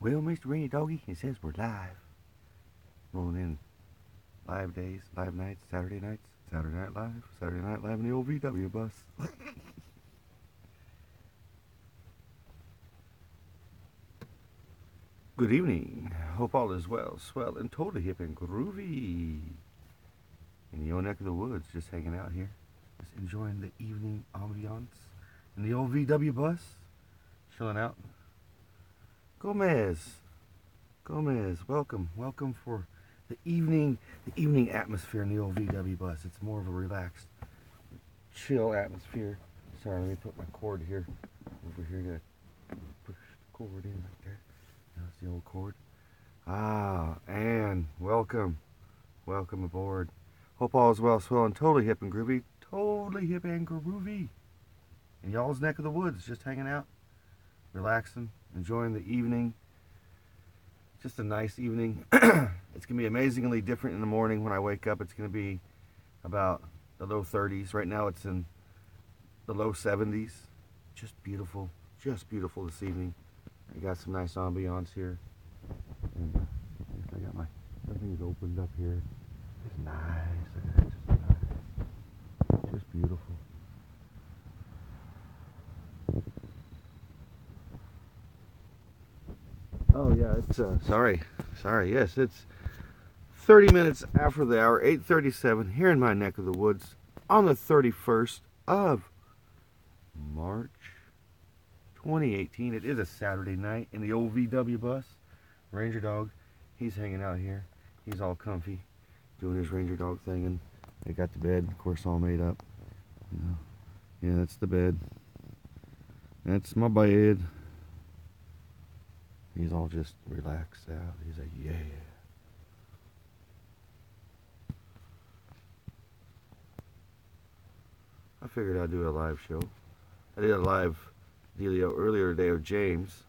Well, Mr. Rainy Doggy, it says we're live. Rolling in live days, live nights, Saturday nights, Saturday Night Live in the old VW bus. Good evening. Hope all is well, swell, and totally hip and groovy. In your neck of the woods, just hanging out here, just enjoying the evening ambiance in the old VW bus, chilling out. Gomez, welcome for the evening atmosphere in the old VW bus. It's more of a relaxed, chill atmosphere. Sorry, let me put my cord here, over here to push the cord in right there. That's the old cord. And welcome aboard. Hope all is well, swell, and totally hip and groovy. In y'all's neck of the woods, just hanging out, relaxing, enjoying the evening. Just a nice evening. It's going to be amazingly different in the morning when I wake up. It's going to be about the low 30s. Right now it's in the low 70s. Just beautiful this evening. I got some nice ambiance here. And I got my, everything's opened up here. It's nice. Just nice. Just beautiful. Oh yeah, it's sorry. Yes, it's 30 minutes after the hour, 8:37 here in my neck of the woods on the 31st of March 2018. It is a Saturday night in the old VW bus. Ranger Dog, he's hanging out here. He's all comfy, doing his Ranger Dog thing, and they got the bed, of course, all made up. Yeah, that's the bed. That's my bed. He's all just relaxed out. He's like, yeah. I figured I'd do a live show. I did a live dealio earlier today with James.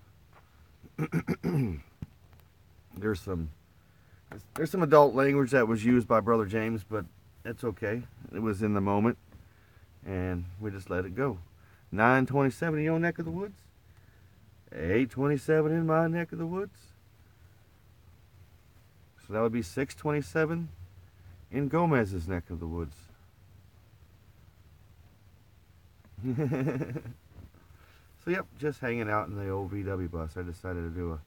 There's some adult language that was used by Brother James, but that's okay. It was in the moment, and we just let it go. 9:27 in your neck of the woods. 8:27 in my neck of the woods. So that would be 6:27 in Gomez's neck of the woods. So yep, just hanging out in the old VW bus. I decided to do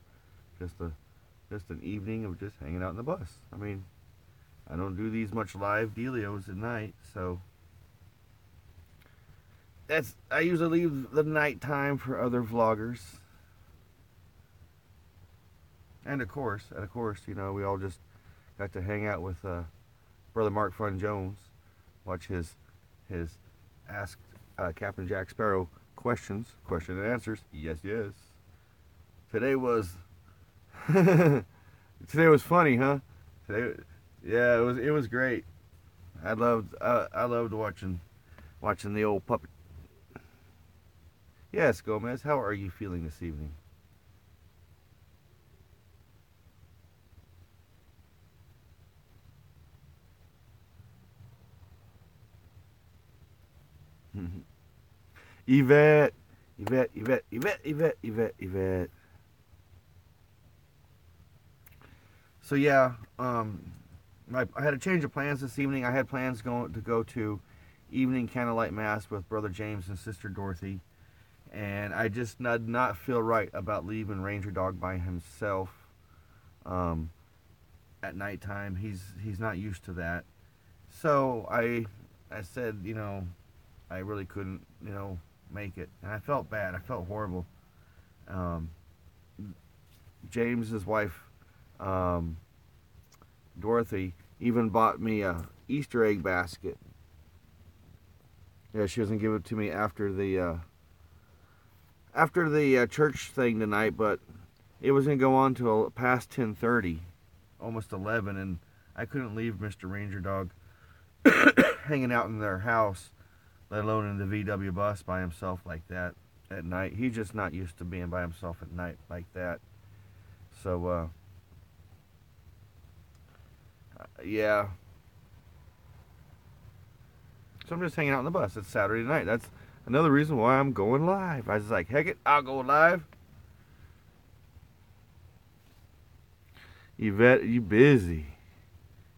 just an evening of just hanging out in the bus. I mean, I don't do these much live dealios at night, so I usually leave the night time for other vloggers. And of course, you know, we all just got to hang out with Brother Mark Fun Jones, watch his Ask Captain Jack Sparrow question and answers. Yes. Today was today was funny, huh? Yeah, it was great. I loved watching the old puppet. Yes, Gomez, how are you feeling this evening? Yvette. So yeah, I had a change of plans this evening. I had plans to go to evening candlelight mass with Brother James and Sister Dorothy, and I just did not feel right about leaving Ranger Dog by himself at nighttime. He's not used to that, so I said, you know, I really couldn't, you know, make it, and I felt bad. I felt horrible. Um, James's wife, Dorothy, even bought me a Easter egg basket. Yeah, she doesn't give it to me after the church thing tonight, but it was gonna go on till past 10:30, almost 11, and I couldn't leave Mr. Ranger Dog hanging out in their house, let alone in the VW bus by himself like that at night. He's just not used to being by himself at night like that. So, yeah. So I'm just hanging out in the bus. It's Saturday night. That's another reason why I'm going live. I was like, heck it, I'll go live. Yvette, you busy.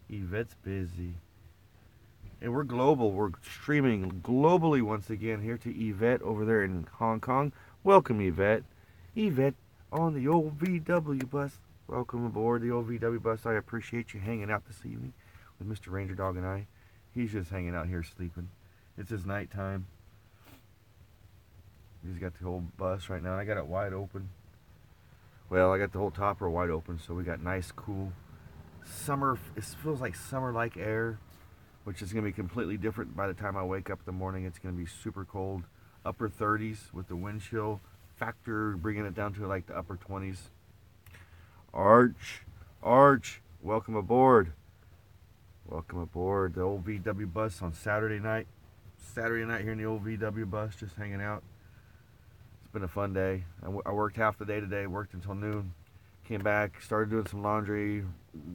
Yvette's busy. And we're global. We're streaming globally once again here to Yvette over there in Hong Kong. Welcome, Yvette. Yvette on the old VW bus. Welcome aboard the old VW bus. I appreciate you hanging out this evening with Mr. Ranger Dog and I. He's just hanging out here sleeping. It's his nighttime. He's got the whole bus right now. I got it wide open. Well, I got the whole topper wide open, so we got nice, cool summer. It feels like summer-like air, which is going to be completely different by the time I wake up in the morning. It's going to be super cold, upper 30s with the wind chill factor, bringing it down to like the upper 20s. Arch, welcome aboard. Welcome aboard the old VW bus on Saturday night. Saturday night here in the old VW bus, just hanging out. It's been a fun day. I worked half the day today, worked until noon. Came back, started doing some laundry,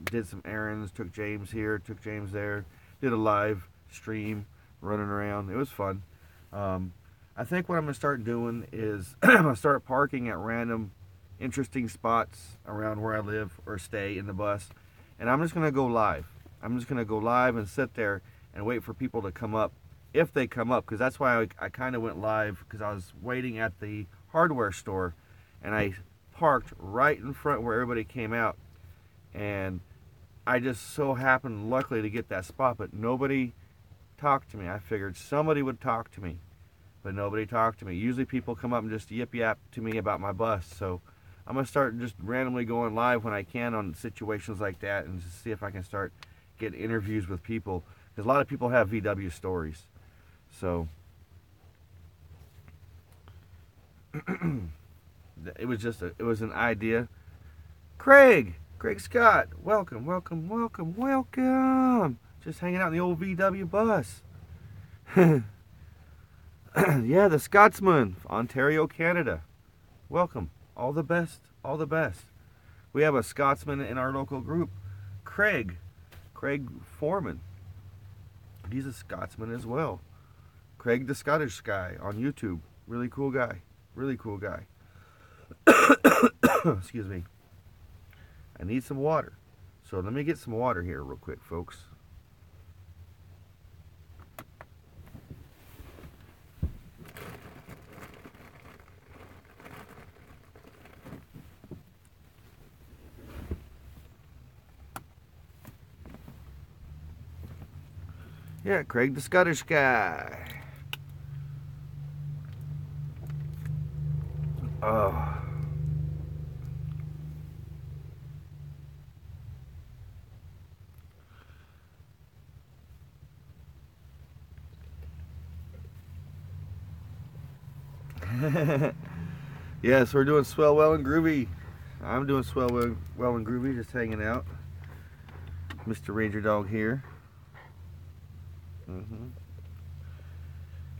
did some errands, took James here, took James there, did a live stream, running around. It was fun. I think what I'm going to start doing is I'm going to start parking at random interesting spots around where I live or stay in the bus. And I'm just going to go live. I'm just going to go live and sit there and wait for people to come up. If they come up, because that's why I kind of went live, because I was waiting at the hardware store and I parked right in front where everybody came out, and I just so happened luckily to get that spot, but nobody talked to me. I figured somebody would talk to me, but nobody talked to me. Usually people come up and just yip yap to me about my bus, so I'm going to start just randomly going live when I can on situations like that and just see if I can start getting interviews with people, because a lot of people have VW stories. So it was an idea. Craig Scott, welcome. Just hanging out in the old VW bus. Yeah, the Scotsman, Ontario, Canada. Welcome. All the best. We have a Scotsman in our local group, Craig Foreman. He's a Scotsman as well. Craig the Scottish guy on YouTube. Really cool guy. Excuse me. I need some water. So let me get some water here real quick, folks. Yeah, Craig the Scottish guy. Oh. Yes, we're doing swell, well, and groovy. I'm doing swell, well, and groovy, just hanging out. Mr. Ranger Dog here.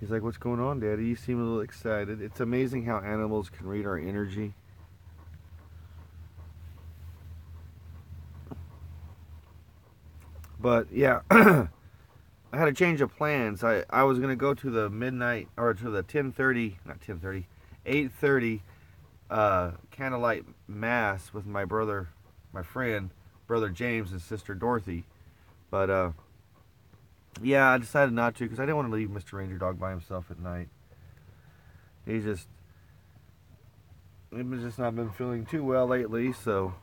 He's like, what's going on, Daddy? You seem a little excited. It's amazing how animals can read our energy. But yeah, I had a change of plans. I was gonna go to the midnight, or to the 8:30 candlelight mass with my friend, brother James, and sister Dorothy. But yeah, I decided not to, because I didn't want to leave Mr. Ranger Dog by himself at night. He's just not been feeling too well lately, so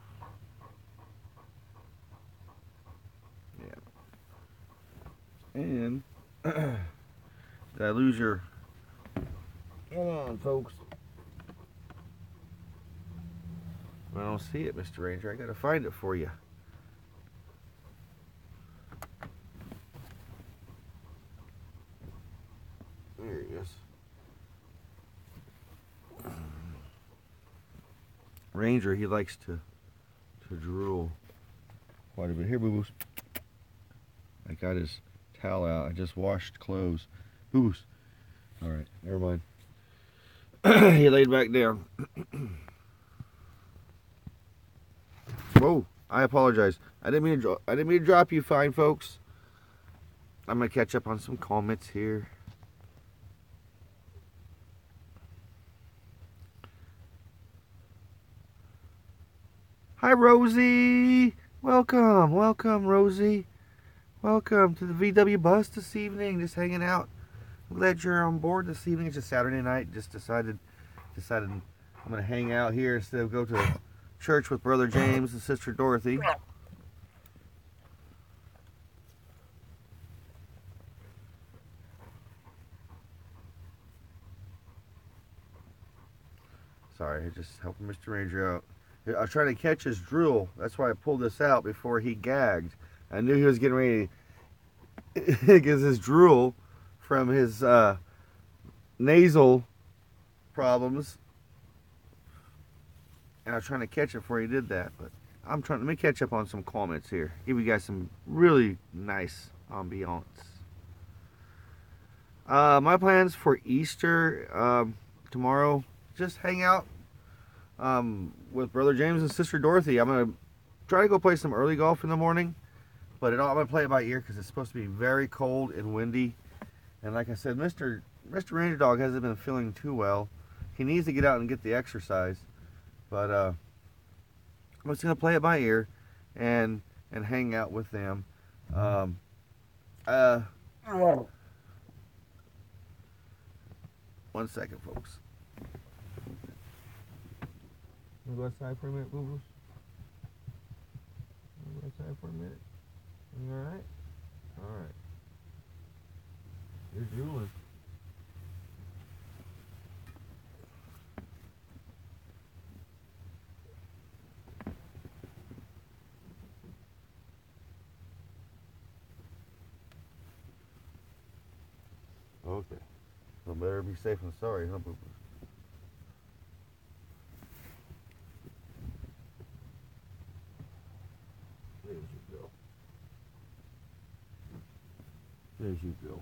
yeah. And did I lose your? Come on, folks. I don't see it, Mr. Ranger. I gotta find it for you. There he is. Ranger, he likes to drool quite a bit. Here, boo-boos. I got his towel out. I just washed clothes. Boo-boos. All right, never mind. He laid back down. Whoa, I apologize. I didn't mean to drop you, fine folks. I'm gonna catch up on some comments here. Hi, Rosie. Welcome, welcome, Rosie. Welcome to the VW bus this evening. Just hanging out. I'm glad you're on board this evening. It's just Saturday night. Just decided I'm gonna hang out here instead of go to church with Brother James and Sister Dorothy. Sorry, just helping Mr. Ranger out. I was trying to catch his drool. That's why I pulled this out before he gagged. I knew he was getting ready to get his drool from his nasal problems. And I was trying to catch it before he did that. But let me catch up on some comments here. Give you guys some really nice ambiance. My plans for Easter tomorrow, just hang out with Brother James and Sister Dorothy. I'm going to try to go play some early golf in the morning, but I'm going to play it by ear because it's supposed to be very cold and windy. And like I said, Mr. Ranger Dog hasn't been feeling too well. He needs to get out and get the exercise. But I'm just going to play it by ear and hang out with them. One second, folks. Wanna go outside for a minute, Boo Boos? Wanna go outside for a minute? You alright? Alright. You're drooling. Okay. Well, better be safe than sorry, huh, Boo Boos? There you go. There you go.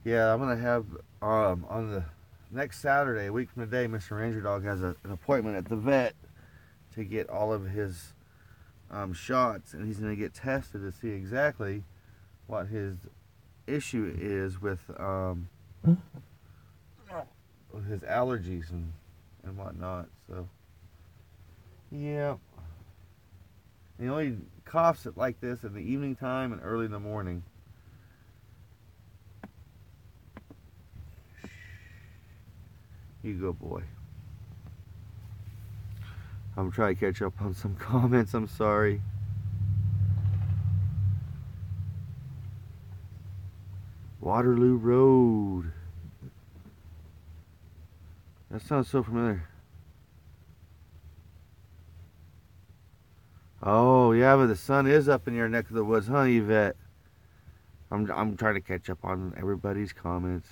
Yeah, I'm gonna have on the next Saturday, a week from today, Mr. Ranger Dog has an appointment at the vet to get all of his shots, and he's gonna get tested to see exactly what his issue is with his allergies and whatnot. So yeah, he only coughs it like this in the evening time and early in the morning. You go, boy. I'm trying to catch up on some comments. I'm sorry. Waterloo Road. That sounds so familiar. Oh, yeah, but the sun is up in your neck of the woods, huh, Yvette? I'm trying to catch up on everybody's comments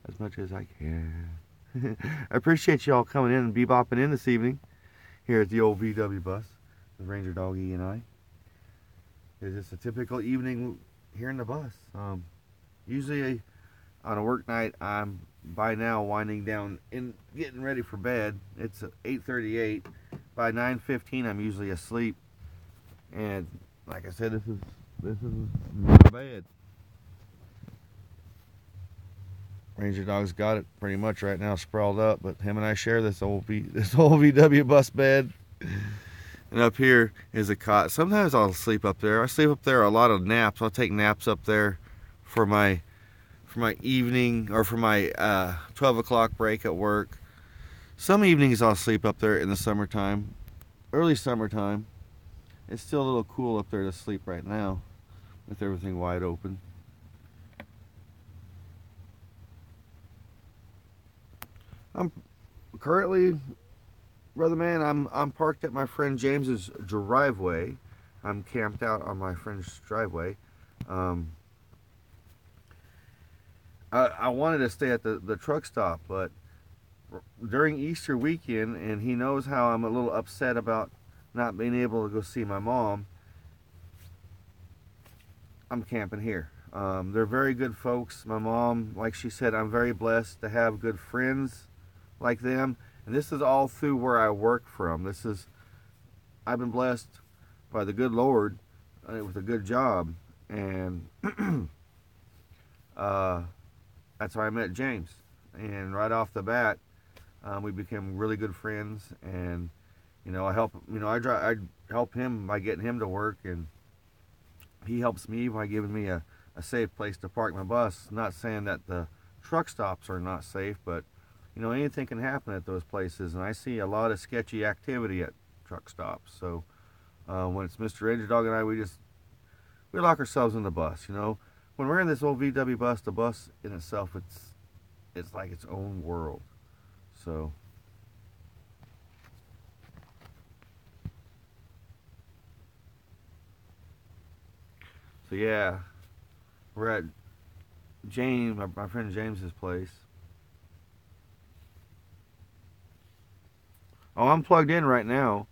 as much as I can. I appreciate y'all coming in and bebopping in this evening here at the old VW bus with Ranger Doggy and I. It's just a typical evening here in the bus. Usually on a work night, I'm by now winding down and getting ready for bed. It's 8:38. By 9:15, I'm usually asleep. And like I said, this is my bed. Ranger Dog's got it pretty much right now sprawled up, but him and I share this old VW bus bed. And up here is a cot. Sometimes I'll sleep up there. I sleep up there a lot of naps. I'll take naps up there for my evening or for my 12 o'clock break at work. Some evenings I'll sleep up there in the summertime, early summertime. It's still a little cool up there to sleep right now with everything wide open. I'm currently, brother man, I'm parked at my friend James's driveway. I'm camped out on my friend's driveway. I wanted to stay at the truck stop, but during Easter weekend, and he knows how I'm a little upset about not being able to go see my mom, I'm camping here. They're very good folks. My mom, like she said, I'm very blessed to have good friends like them. And this is all through where I work from. I've been blessed by the good Lord with a good job. And that's how I met James. And right off the bat, we became really good friends. And I help him by getting him to work, and he helps me by giving me a safe place to park my bus. Not saying that the truck stops are not safe, but anything can happen at those places, and I see a lot of sketchy activity at truck stops. So when it's Mr. Ranger Dog and I, we lock ourselves in the bus. When we're in this old VW bus, the bus in itself, it's like its own world. So yeah, we're at James, my friend James's place. Oh, I'm plugged in right now,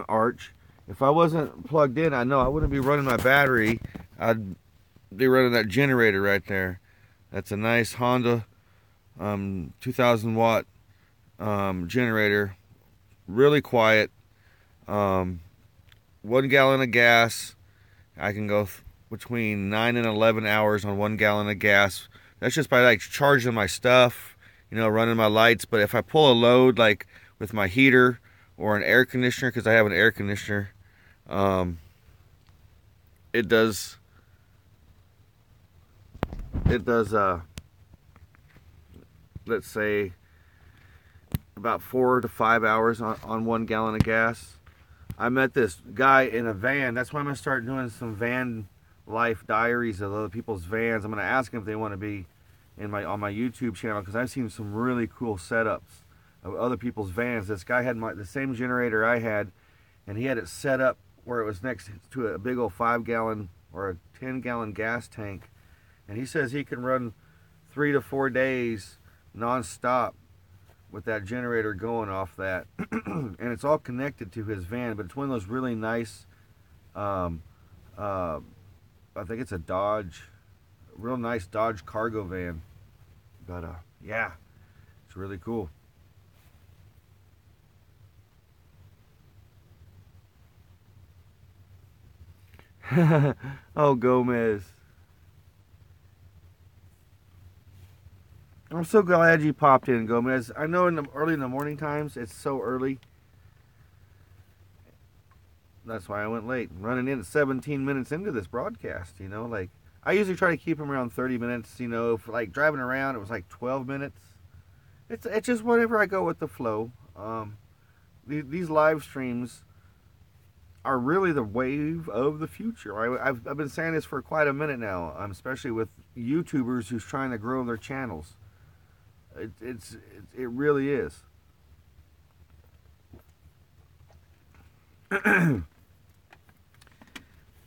Arch. If I wasn't plugged in, I know I wouldn't be running my battery. I'd be running that generator right there. That's a nice Honda 2000 watt generator. Really quiet. 1 gallon of gas. I can go between 9 and 11 hours on 1 gallon of gas. That's just by like charging my stuff, running my lights. But if I pull a load like with my heater or an air conditioner, because I have an air conditioner, it does let's say about 4 to 5 hours on 1 gallon of gas. I met this guy in a van. That's why I'm gonna start doing some van life diaries of other people's vans. I'm gonna ask them if they want to be on my YouTube channel, because I've seen some really cool setups of other people's vans. This guy had the same generator I had, and he had it set up where it was next to a big old 5 gallon or a 10 gallon gas tank, and he says he can run 3 to 4 days non-stop with that generator going off that. And it's all connected to his van, but it's one of those really nice I think it's a Dodge, real nice Dodge cargo van. But yeah, it's really cool. Oh, Gomez. I'm so glad you popped in, Gomez. I know early in the morning times, it's so early. That's why I went late. Running in at 17 minutes into this broadcast, like I usually try to keep them around 30 minutes, for like driving around, it was like 12 minutes. It's just whatever, I go with the flow. These live streams are really the wave of the future. I've been saying this for quite a minute now, especially with YouTubers who's trying to grow their channels. It really is.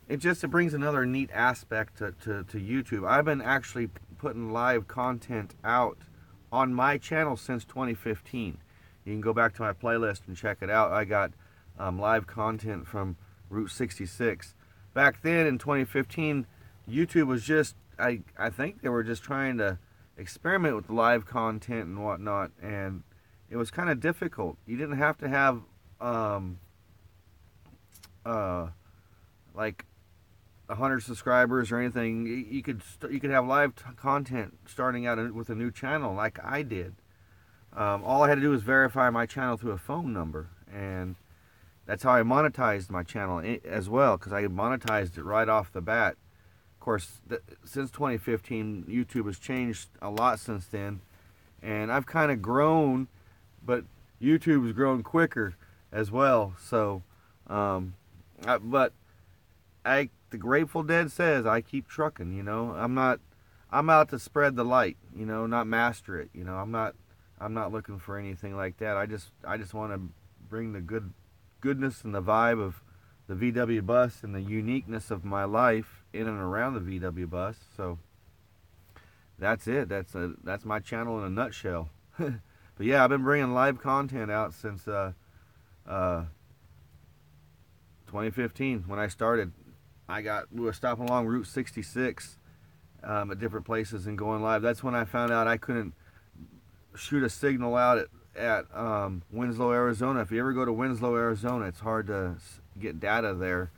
It brings another neat aspect to YouTube. I've been actually putting live content out on my channel since 2015. You can go back to my playlist and check it out. I got live content from Route 66. Back then in 2015, YouTube was just, I think they were just trying to experiment with live content and whatnot, and it was kind of difficult. You didn't have to have like 100 subscribers or anything. You could have live content starting out with a new channel like I did. All I had to do was verify my channel through a phone number, and that's how I monetized my channel as well, because I monetized it right off the bat. Of course, since 2015, YouTube has changed a lot since then, and I've kind of grown, but YouTube has grown quicker as well. So, but the Grateful Dead says I keep trucking. I'm out to spread the light. Not master it. I'm not looking for anything like that. I just want to bring the goodness and the vibe of the VW bus and the uniqueness of my life in and around the VW bus. So that's it. That's my channel in a nutshell. But yeah, I've been bringing live content out since 2015 when I started. We were stopping along Route 66 at different places and going live. That's when I found out I couldn't shoot a signal out at Winslow, Arizona. If you ever go to Winslow, Arizona, it's hard to get data there.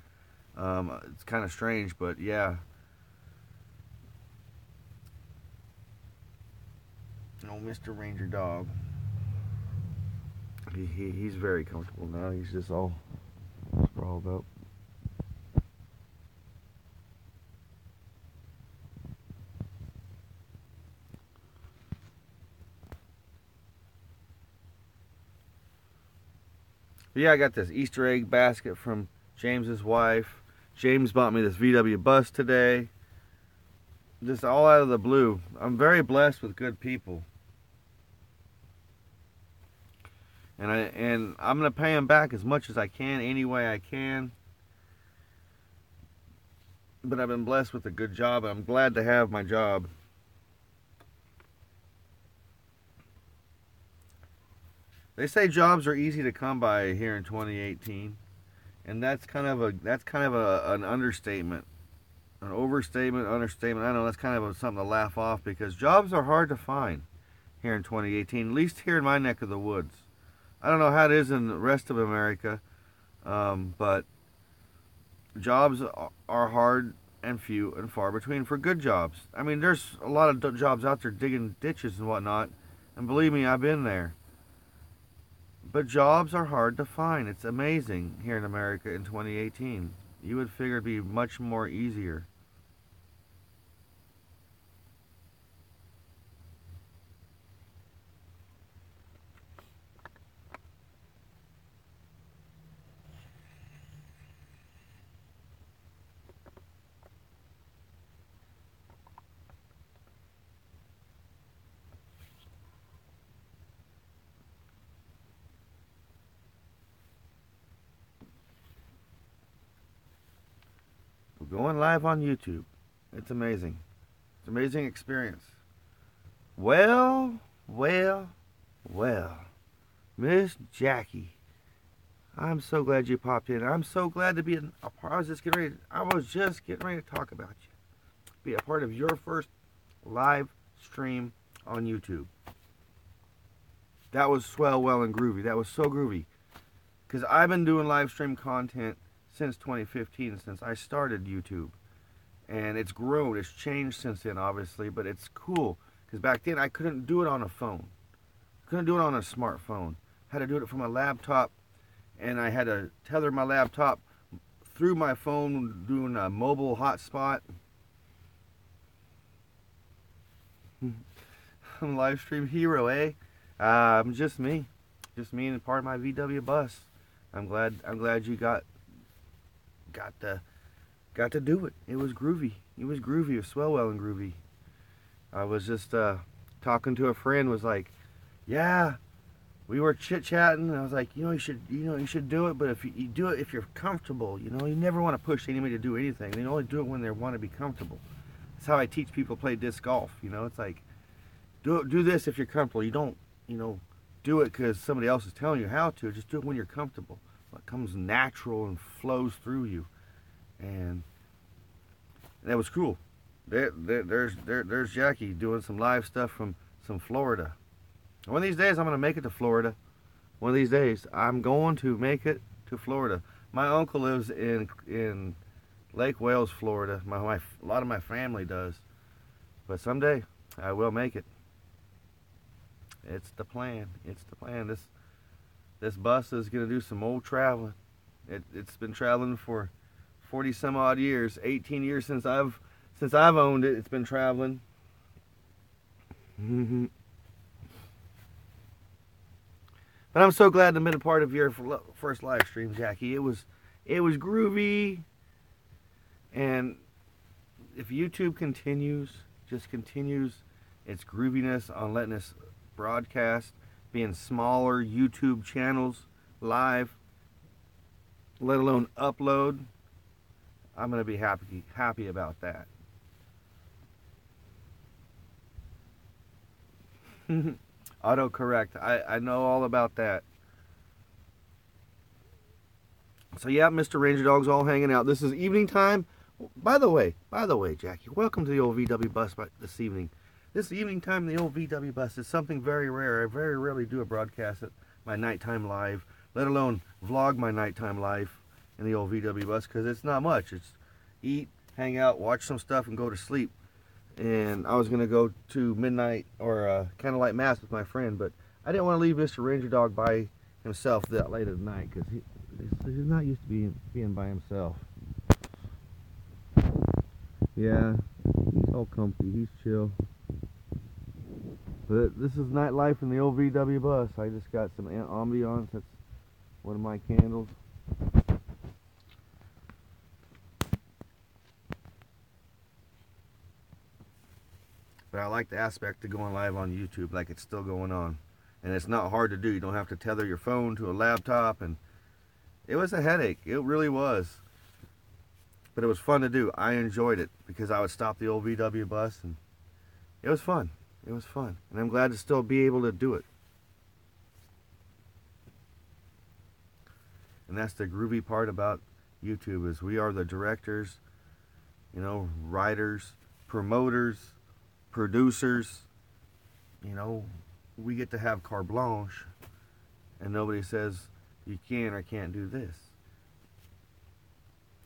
It's kind of strange, but yeah. Oh, Mr. Ranger Dog. He's very comfortable now. He's just all sprawled up. But yeah, I got this Easter egg basket from James's wife. James bought me this VW bus today. Just all out of the blue. I'm very blessed with good people. And I'm gonna pay him back as much as I can, any way I can. But I've been blessed with a good job, and I'm glad to have my job. They say jobs are easy to come by here in 2018, and that's kind of an understatement, an overstatement, understatement. I don't know, that's kind of something to laugh off, because jobs are hard to find here in 2018, at least here in my neck of the woods. I don't know how it is in the rest of America, but jobs are hard and few and far between for good jobs. I mean, there's a lot of jobs out there digging ditches and whatnot, and believe me, I've been there. But jobs are hard to find. It's amazing here in America in 2018. You would figure it'd be much more easier. We're going live on YouTube. It's amazing. It's an amazing experience. Well, well, well. Miss Jackie, I'm so glad you popped in. I'm so glad to be a part. I was just getting ready to talk about you. Be a part of your first live stream on YouTube. That was swell, well, and groovy. That was so groovy. Because I've been doing live stream content since 2015, since I started YouTube. And it's grown. It's changed since then, obviously. But it's cool. Because back then, I couldn't do it on a phone. Couldn't do it on a smartphone. Had to do it from a laptop. And I had to tether my laptop through my phone, doing a mobile hotspot. I'm a live stream hero, eh? I'm just me and part of my VW bus. I'm glad you got to do it. It was groovy. It was groovy. It was swell, well, and groovy. I was just talking to a friend. Was like, yeah, we were chit chatting. I was like, you should do it. But if you do it, if you're comfortable, you never want to push anybody to do anything. They only do it when they want to be comfortable. That's how I teach people to play disc golf. It's like, do this if you're comfortable. You don't, do it because somebody else is telling you how to. Just do it when you're comfortable. It comes natural and flows through you. And that was cool. There's Jackie doing some live stuff from some Florida. One of these days I'm going to make it to Florida. One of these days I'm going to make it to Florida. My uncle lives in Lake Wales, Florida. A lot of my family does. But someday I will make it. It's the plan. It's the plan. This bus is going to do some old traveling. It's been traveling for 40 some odd years. 18 years since I've owned it. It's been traveling. But I'm so glad to have been a part of your first live stream, Jackie. It was groovy. And if YouTube continues its grooviness on letting us broadcast, being smaller YouTube channels live, let alone upload, I'm going to be happy about that. Autocorrect. I know all about that. So yeah, Mr. Ranger Dog's all hanging out. This is evening time. By the way, Jackie, welcome to the old VW bus this evening. This evening time in the old VW bus is something very rare. I very rarely do a broadcast at my nighttime live, let alone vlog my nighttime life in the old VW bus, because it's not much. It's eat, hang out, watch some stuff, and go to sleep. and I was gonna go to midnight or candlelight mass with my friend, but I didn't want to leave Mr. Ranger Dog by himself that late at night because he's not used to being by himself. Yeah, he's all comfy, he's chill. But this is nightlife in the old VW bus. I just got some Ambience. That's one of my candles. But I like the aspect of going live on YouTube, like it's still going on. And it's not hard to do. You don't have to tether your phone to a laptop. And it was a headache. It really was. But it was fun to do. I enjoyed it because I would stop the old VW bus, and it was fun. It was fun. And I'm glad to still be able to do it. And that's the groovy part about YouTube, is we are the directors, you know, writers, promoters, producers. You know, we get to have carte blanche, and nobody says you can or can't do this.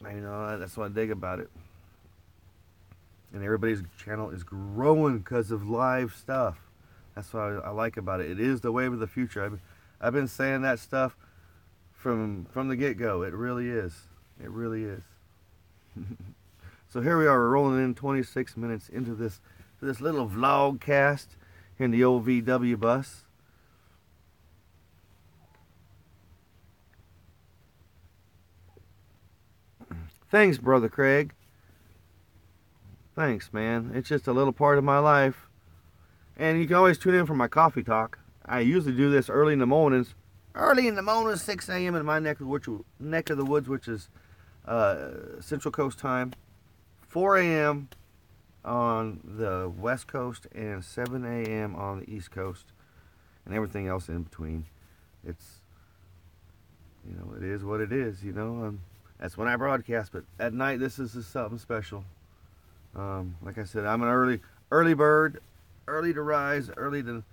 You know, that's what I dig about it. And everybody's channel is growing because of live stuff. That's what I like about it. It is the wave of the future. I've been saying that stuff from the get-go. It really is. It really is. So here we are, we're rolling in 26 minutes into this little vlog cast in the old VW bus. Thanks, Brother Craig. Thanks, man. It's just a little part of my life. And you can always tune in for my coffee talk. I usually do this early in the mornings. Early in the morning, 6 a.m. in my neck of the woods, which is Central Coast time. 4 a.m. on the West Coast and 7 a.m. on the East Coast. And everything else in between. It's, you know, it is what it is, you know. That's when I broadcast, but at night this is just something special. Like I said, I'm an early bird, early to rise, early to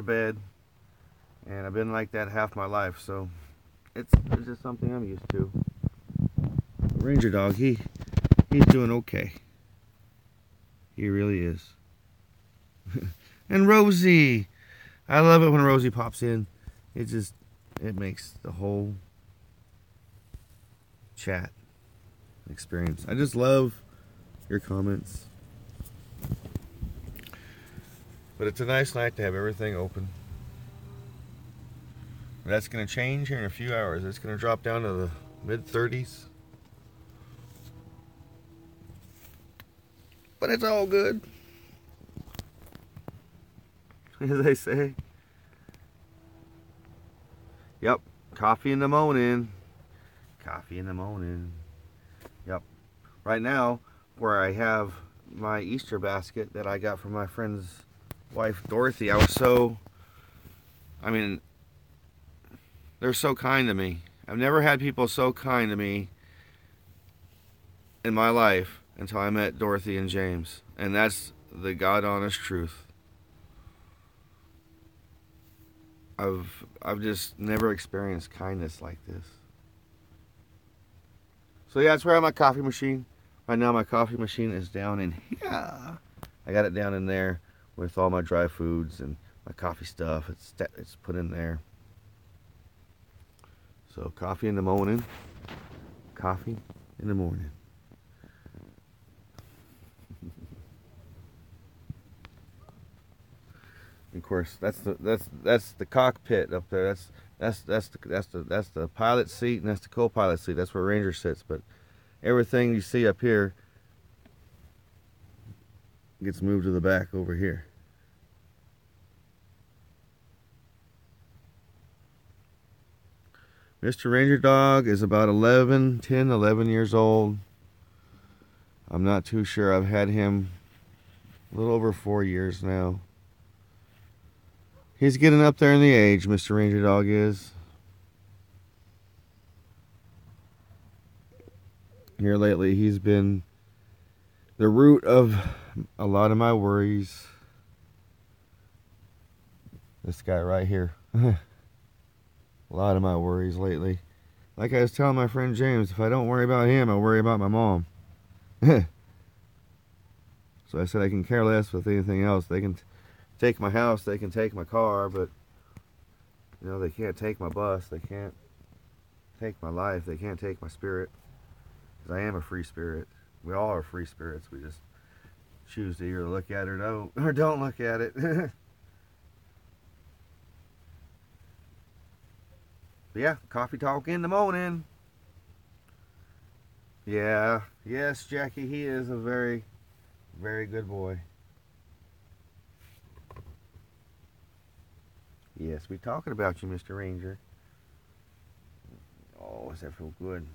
bed, and I've been like that half my life. So it's just something I'm used to. Ranger Dog, he's doing okay. He really is. And Rosie, I love it when Rosie pops in. It makes the whole chat experience. I just love your comments. But it's a nice night to have everything open. That's going to change here in a few hours. It's going to drop down to the mid-30s. But it's all good. As they say. Yep. Coffee in the morning. Coffee in the morning. Yep. Right now, where I have my Easter basket that I got from my friend's wife, Dorothy, they're so kind to me. I've never had people so kind to me in my life until I met Dorothy and James. And that's the God honest truth. I've just never experienced kindness like this. So yeah, that's where I have my coffee machine. Right now my coffee machine is down in here. I got it down in there with all my dry foods and my coffee stuff. It's put in there. So coffee in the morning. Coffee in the morning. Of course, that's the cockpit up there. That's the pilot seat, and that's the co-pilot seat. That's where Ranger sits. But everything you see up here gets moved to the back over here. Mr. Ranger Dog is about 11 years old. I'm not too sure. I've had him a little over 4 years now. He's getting up there in the age, Mr. Ranger Dog is. Here lately, he's been the root of a lot of my worries. This guy right here. A lot of my worries lately. Like I was telling my friend James, if I don't worry about him, I'll worry about my mom. So I said I can care less with anything else. They can take my house, they can take my car, but you know, they can't take my bus, they can't take my life, they can't take my spirit. Because I am a free spirit. We all are free spirits. We just choose to either look at it or don't look at it. But yeah, coffee talk in the morning. Yeah, yes, Jackie, he is a very, very good boy. Yes, we talking about you, Mr. Ranger. Oh, does that feel good?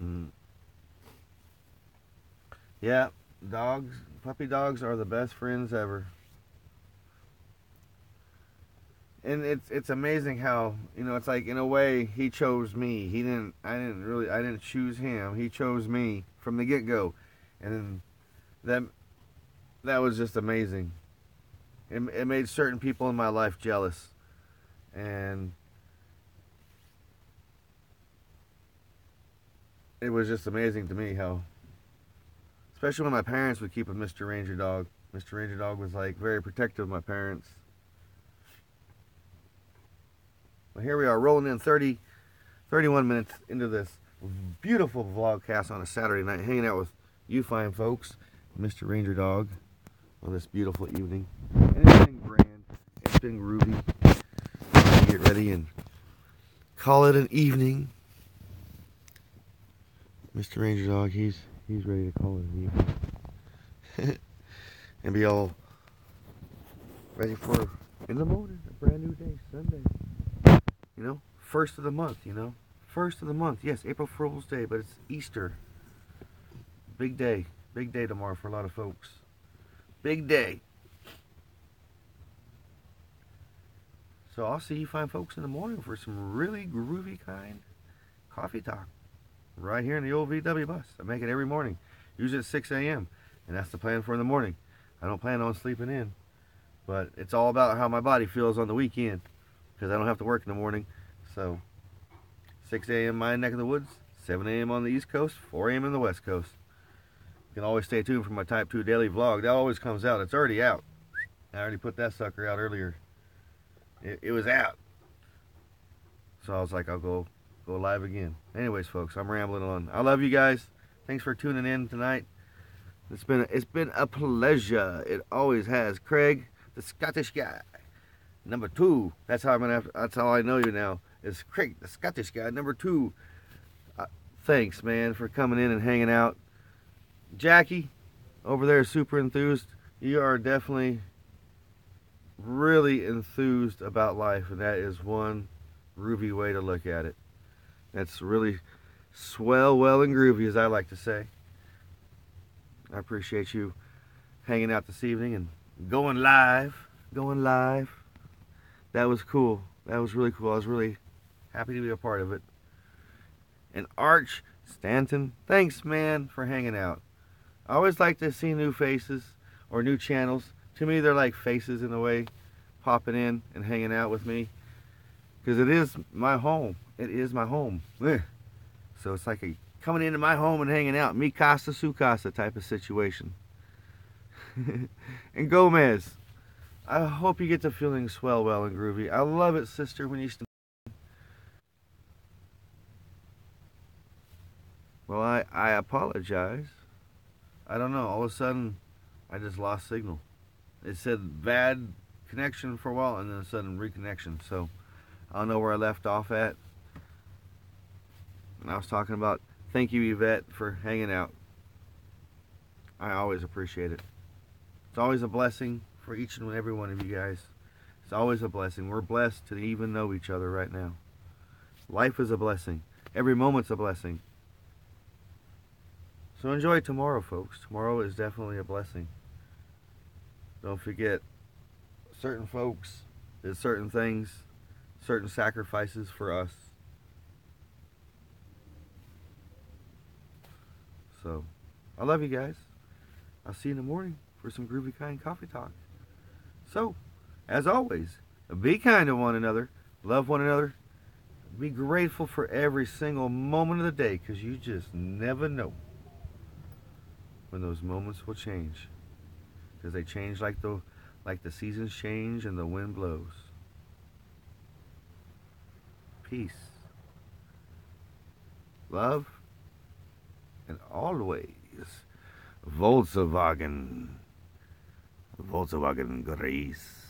Mm. Yeah, dogs, puppy dogs are the best friends ever. And it's amazing how, you know, it's like in a way he chose me. I didn't choose him. He chose me from the get-go. And that that was just amazing. It made certain people in my life jealous. And it was just amazing to me how, especially when my parents would keep a Mr. Ranger dog. Mr. Ranger dog was like very protective of my parents. Well, here we are rolling in 31 minutes into this beautiful vlogcast on a Saturday night, hanging out with you fine folks, Mr. Ranger Dog, on this beautiful evening. And it's been grand. It's been groovy. Get ready and call it an evening. Mr. Ranger Dog, he's ready to call it an evening. And be all ready for, in the morning, a brand new day, Sunday. You know, first of the month, you know. First of the month, yes, April Fool's Day, but it's Easter. Big day tomorrow for a lot of folks. Big day. So I'll see you fine folks in the morning for some really groovy kind coffee talk. Right here in the old VW bus. I make it every morning. Usually at 6 a.m. And that's the plan for in the morning. I don't plan on sleeping in. But it's all about how my body feels on the weekend. Because I don't have to work in the morning. So 6 a.m. my neck of the woods, 7 a.m. on the East Coast, 4 a.m. in the West Coast. You can always stay tuned for my Type 2 daily vlog. That always comes out. It's already out. I already put that sucker out earlier. It was out. So I was like, I'll go live again. Anyways, folks, I'm rambling on. I love you guys. Thanks for tuning in tonight. It's been a pleasure. It always has. Craig, the Scottish guy. Number 2. That's how that's how I know you now. Is Craig, the Scottish guy. Number 2. Thanks, man, for coming in and hanging out. Jackie, over there, super enthused. You are definitely really enthused about life, and that is one groovy way to look at it. That's really swell, well, and groovy, as I like to say. I appreciate you hanging out this evening and going live. That was cool. That was really cool. I was really happy to be a part of it. And Arch Stanton, thanks, man, for hanging out. I always like to see new faces or new channels. To me, they're like faces in a way, popping in and hanging out with me. Because it is my home. It is my home. So it's like coming into my home and hanging out. Mi casa, su casa type of situation. And Gomez, I hope you get to feeling swell, well, and groovy. I love it, sister, when you... Well, I apologize. I don't know. All of a sudden, I just lost signal. It said bad connection for a while, and then a sudden reconnection. So I don't know where I left off at. And I was talking about, thank you, Yvette, for hanging out. I always appreciate it. It's always a blessing for each and every one of you guys. It's always a blessing. We're blessed to even know each other right now. Life is a blessing. Every moment's a blessing. So enjoy tomorrow, folks. Tomorrow is definitely a blessing. Don't forget, certain folks did certain things, certain sacrifices for us. So, I love you guys. I'll see you in the morning for some groovy kind coffee talk. So, as always, be kind to one another, love one another, Be grateful for every single moment of the day because you just never know when those moments will change. Because they change like the seasons change and the wind blows. Peace, love, and always Volkswagen. Volkswagen Grace.